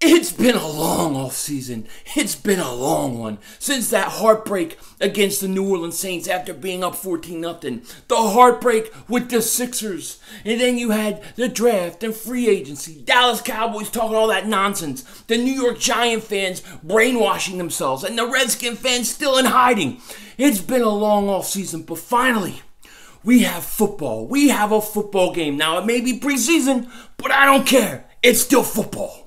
It's been a long offseason. It's been a long one. Since that heartbreak against the New Orleans Saints after being up 14-0. The heartbreak with the Sixers. And then you had the draft and free agency. Dallas Cowboys talking all that nonsense. The New York Giant fans brainwashing themselves. And the Redskin fans still in hiding. It's been a long offseason, but finally, we have football. We have a football game. Now, it may be preseason, but I don't care. It's still football.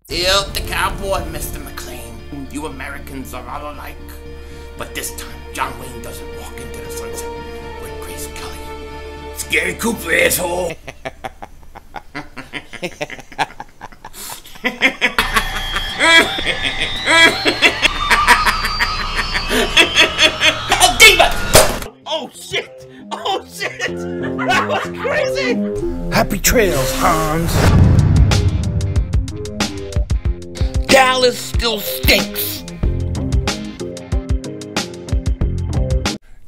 Still the cowboy, Mr. McLean. You Americans are all alike. But this time, John Wayne doesn't walk into the sunset with Grace Kelly. Scary Cooper, asshole! Oh, Diva! Oh, shit! Oh, shit! That was crazy! Happy trails, Hans. Dallas still stinks.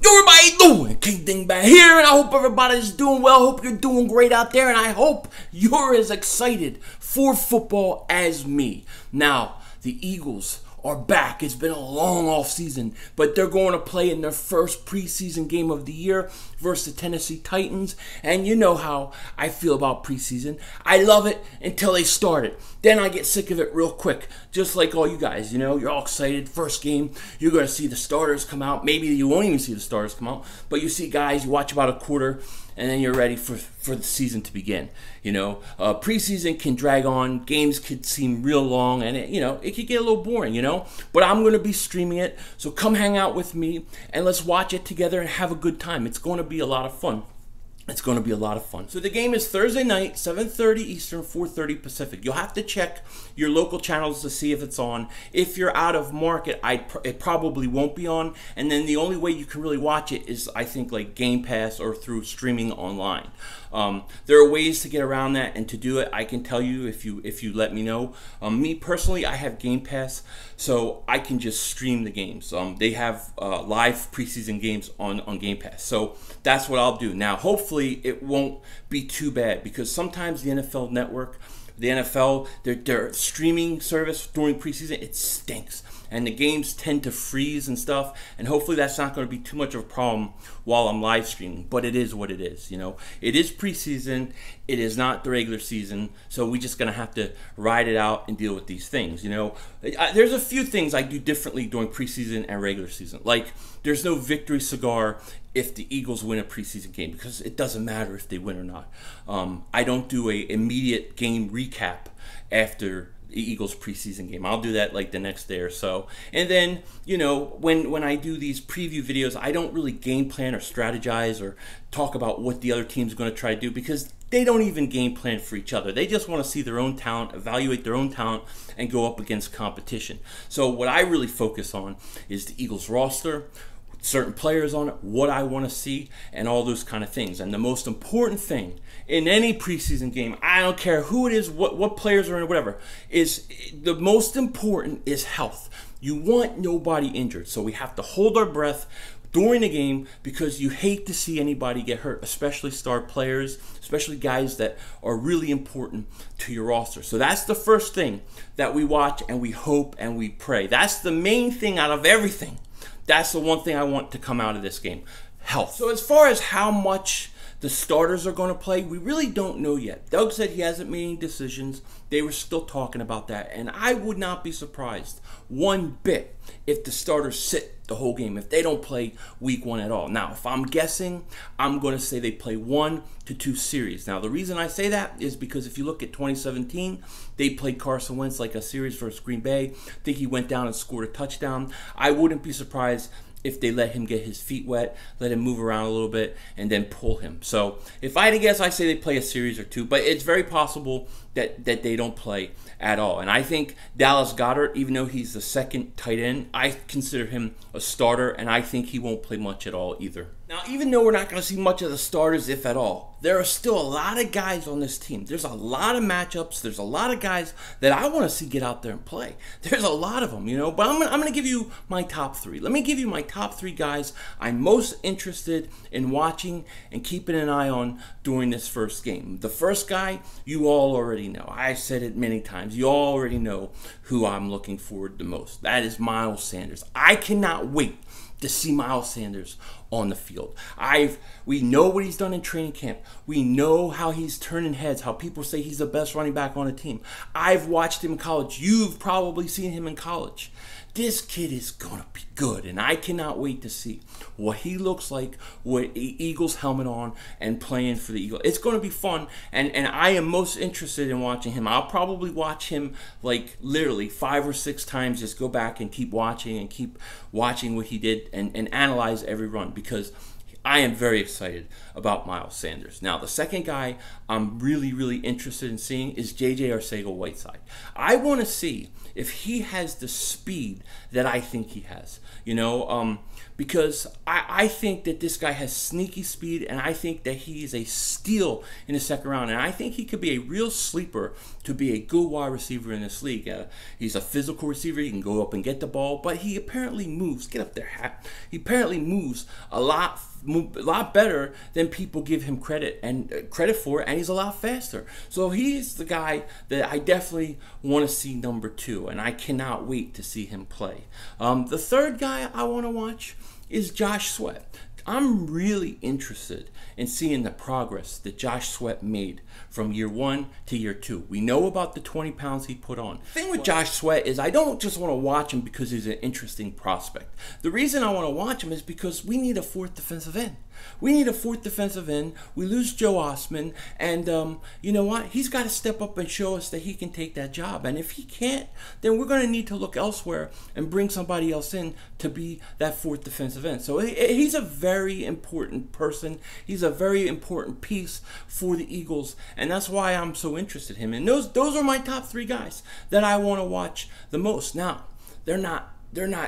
Yo, everybody doing? King Dingbat here, and I hope everybody's doing well. Hope you're doing great out there, and I hope you're as excited for football as me. Now, the Eagles are back. It's been a long off season, but they're going to play in their first preseason game of the year versus the Tennessee Titans. And you know how I feel about preseason. I love it until they start it. Then I get sick of it real quick, just like all you guys. You know, you're all excited. First game, you're going to see the starters come out. Maybe you won't even see the starters come out, but you see guys, you watch about a quarter, and then you're ready for the season to begin. You know, preseason can drag on. Games could seem real long, and it could get a little boring, you know. But I'm going to be streaming it, so come hang out with me, and let's watch it together and have a good time. It's going to be a lot of fun. It's going to be a lot of fun. So the game is Thursday night, 7:30 Eastern, 4:30 Pacific. You'll have to check your local channels to see if it's on. If you're out of market, it probably won't be on. And then the only way you can really watch it is, I think, like Game Pass or through streaming online. There are ways to get around that, and to do it, I can tell you if you let me know. Me personally, I have Game Pass, so I can just stream the games. They have live preseason games on Game Pass, so that's what I'll do. Now, hopefully, it won't be too bad, because sometimes the NFL Network, the NFL, their streaming service during preseason, it stinks. And the games tend to freeze and stuff, and hopefully that's not going to be too much of a problem while I'm live streaming. But it is what it is, you know. It is preseason, it is not the regular season, so we're just going to have to ride it out and deal with these things, you know. There's a few things I do differently during preseason and regular season. Like, there's no victory cigar if the Eagles win a preseason game, because it doesn't matter if they win or not. I don't do a immediate game recap after the Eagles preseason game. I'll do that like the next day or so. And then, you know, when I do these preview videos, I don't really game plan or strategize or talk about what the other team's going to try to do, because they don't even game plan for each other. They just want to see their own talent, evaluate their own talent, and go up against competition. So what I really focus on is the Eagles roster, certain players on it, what I want to see, and all those kind of things. And the most important thing in any preseason game, I don't care who it is, what players are in it, whatever, is the most important is health. You want nobody injured, so we have to hold our breath during the game, because you hate to see anybody get hurt, especially star players, especially guys that are really important to your roster. So that's the first thing that we watch, and we hope and we pray. That's the main thing out of everything. That's the one thing I want to come out of this game, health. So as far as how much the starters are going to play, we really don't know yet. Doug said he hasn't made any decisions. They were still talking about that, and I would not be surprised one bit if the starters sit the whole game, if they don't play week one at all. Now, if I'm guessing, I'm going to say they play 1 to 2 series. Now, the reason I say that is because if you look at 2017, they played Carson Wentz like a series versus Green Bay. I think he went down and scored a touchdown. I wouldn't be surprised if they let him get his feet wet, let him move around a little bit, and then pull him. So if I had to guess, I say they play a series or 2, but it's very possible that they don't play at all. And I think Dallas Goedert, even though he's the second tight end, I consider him a starter, and I think he won't play much at all either. Now, even though we're not going to see much of the starters, if at all, there are still a lot of guys on this team. There's a lot of matchups. There's a lot of guys that I want to see get out there and play. There's a lot of them, you know, but I'm going to give you my top 3. Let me give you my top 3 guys I'm most interested in watching and keeping an eye on during this first game. The first guy you all already already know. I've said it many times. You already know who I'm looking forward the most. That is Miles Sanders. I cannot wait to see Miles Sanders on the field. We know what he's done in training camp. We know how he's turning heads, how people say he's the best running back on the team. I've watched him in college. You've probably seen him in college. This kid is going to be good, and I cannot wait to see what he looks like with Eagles helmet on and playing for the Eagles. It's going to be fun, and I am most interested in watching him. I'll probably watch him like literally 5 or 6 times, just go back and keep watching what he did and analyze every run, because I am very excited about Miles Sanders. Now, the second guy I'm really, really interested in seeing is J.J. Arcega-Whiteside. I want to see if he has the speed that I think he has, because I think that this guy has sneaky speed, and I think that he is a steal in the second round, and I think he could be a real sleeper to be a good wide receiver in this league. He's a physical receiver. He can go up and get the ball, but he apparently moves. Get up there, Hat. He apparently moves a lot better than people give him credit for, and he's a lot faster. So he's the guy that I definitely want to see number 2, and I cannot wait to see him play. The third guy I want to watch is Josh Sweat. I'm really interested in seeing the progress that Josh Sweat made from year 1 to year 2. We know about the 20 pounds he put on. The thing with Josh Sweat is I don't just want to watch him because he's an interesting prospect. The reason I want to watch him is because we need a 4th defensive end. We need a 4th defensive end. We lose Joe Osman, and you know what? He's got to step up and show us that he can take that job. And if he can't, then we're going to need to look elsewhere and bring somebody else in to be that 4th defensive end. So he's a very important person. He's a very important piece for the Eagles, and that's why I'm so interested in him. And those are my top 3 guys that I want to watch the most. Now, they're not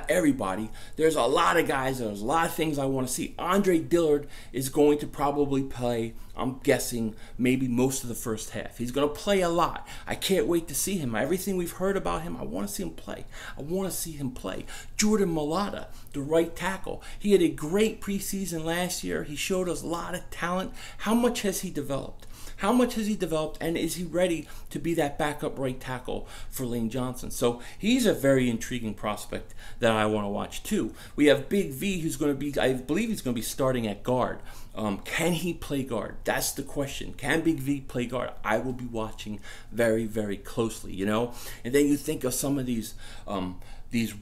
everybody. There's a lot of guys. There's a lot of things I want to see. Andre Dillard is going to probably play, I'm guessing, maybe most of the first half. He's going to play a lot. I can't wait to see him. Everything we've heard about him, I want to see him play. I want to see him play. Jordan Mailata, the right tackle. He had a great preseason last year. He showed us a lot of talent. How much has he developed? How much has he developed, and is he ready to be that backup right tackle for Lane Johnson? So he's a very intriguing prospect that I want to watch too. We have Big V, who's going to be, I believe he's going to be starting at guard. Can he play guard? That's the question. Can Big V play guard? I will be watching very, very closely, And then you think of some of these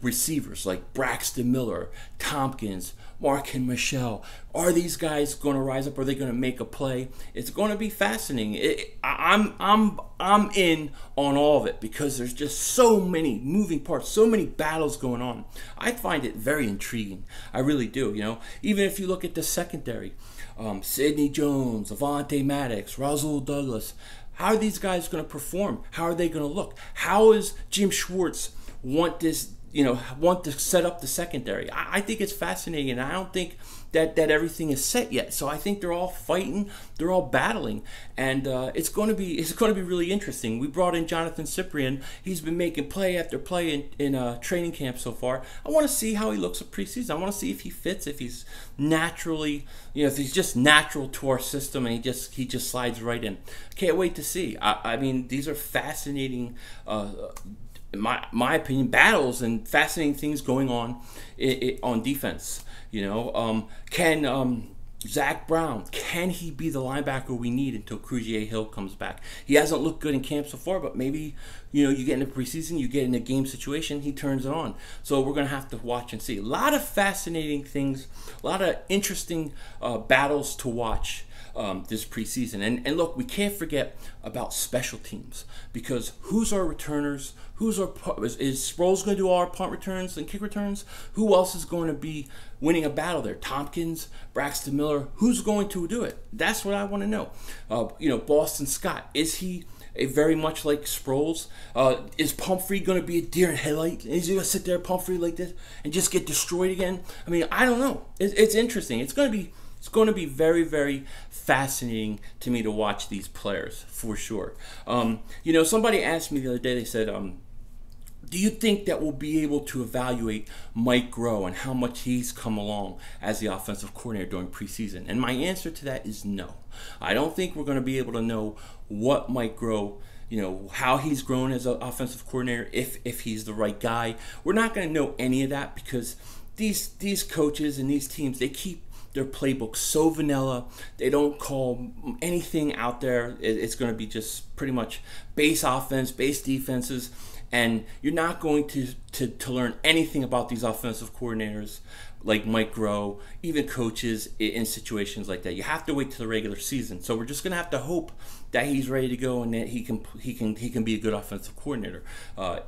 receivers like Braxton Miller, Tompkins, Markin Michelle. Are these guys going to rise up? Are they going to make a play? It's going to be fascinating. I'm in on all of it because there's just so many moving parts, so many battles going on. I find it very intriguing. I really do. Even if you look at the secondary, Sidney Jones, Avonte Maddox, Rasul Douglas. How are these guys going to perform? How are they going to look? How is Jim Schwartz want to set up the secondary? I think it's fascinating, and I don't think that everything is set yet. So I think they're all fighting, they're all battling, and it's going to be really interesting. We brought in Jonathan Cyprian. He's been making play after play in training camp so far. I want to see how he looks at preseason. I want to see if he fits, if he's naturally, if he's just natural to our system, and he just slides right in. Can't wait to see. I mean, these are fascinating. My opinion, battles and fascinating things going on defense. Can Zach Brown, can he be the linebacker we need until Cruzier Hill comes back? He hasn't looked good in camp so far, but maybe you get into preseason, you get in a game situation, he turns it on. So we're going to have to watch and see. A lot of fascinating things, a lot of interesting battles to watch this preseason. And look, we can't forget about special teams, because who's our returners? Is Sproles going to do all our punt returns and kick returns? Who else is going to be winning a battle there? Tompkins, Braxton Miller. Who's going to do it? That's what I want to know. Boston Scott, is he very much like Sproles? Is Pumphrey going to be a deer in headlight? Is he going to sit there, Pumphrey, like this and just get destroyed again? I mean, I don't know. It's interesting. It's going to be very, very fascinating to me to watch these players, for sure. Somebody asked me the other day, they said, do you think that we'll be able to evaluate Mike Groh and how much he's come along as the offensive coordinator during preseason? And my answer to that is no. I don't think we're going to be able to know what Mike Groh how he's grown as an offensive coordinator, if he's the right guy. We're not going to know any of that because these coaches and these teams, they keep their playbook so vanilla. They don't call anything out there. It's going to be just pretty much base offense, base defenses, and you're not going to learn anything about these offensive coordinators like Mike Groh, even coaches in situations like that. You have to wait till the regular season. So we're just going to have to hope that he's ready to go and that he can be a good offensive coordinator.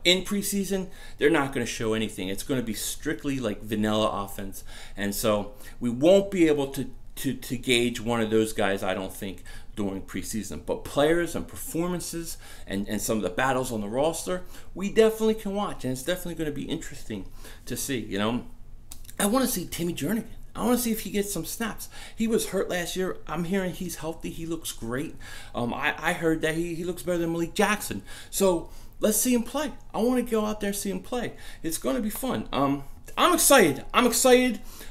In preseason, they're not going to show anything. It's going to be strictly like vanilla offense, and so we won't be able to gauge one of those guys, I don't think, during preseason. But players and performances and some of the battles on the roster, we definitely can watch, and it's definitely going to be interesting to see. I want to see Timmy Jernigan. I want to see if he gets some snaps. He was hurt last year. I'm hearing he's healthy. He looks great. I heard that he looks better than Malik Jackson. So let's see him play. I want to go out there and see him play. It's going to be fun. I'm excited.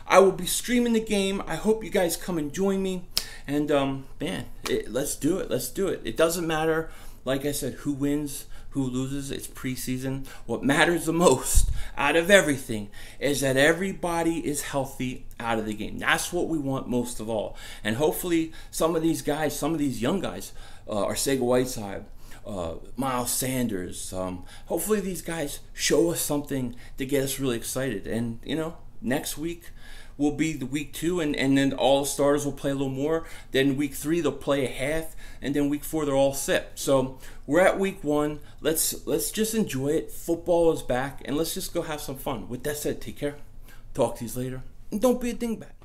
I will be streaming the game. I hope you guys come and join me. And, let's do it. Let's do it. It doesn't matter, like I said, who wins, who loses. It's preseason. What matters the most out of everything is that everybody is healthy out of the game. That's what we want most of all. And hopefully some of these guys, some of these young guys, Arcega-Whiteside, Miles Sanders, hopefully these guys show us something to get us really excited. And, next week will be the week 2, and then all the starters will play a little more. Then week 3 they'll play a half, and then week 4 they're all set. So we're at week 1. Let's just enjoy it. Football is back, and let's just go have some fun. With that said, take care. Talk to you later, and don't be a dingbat.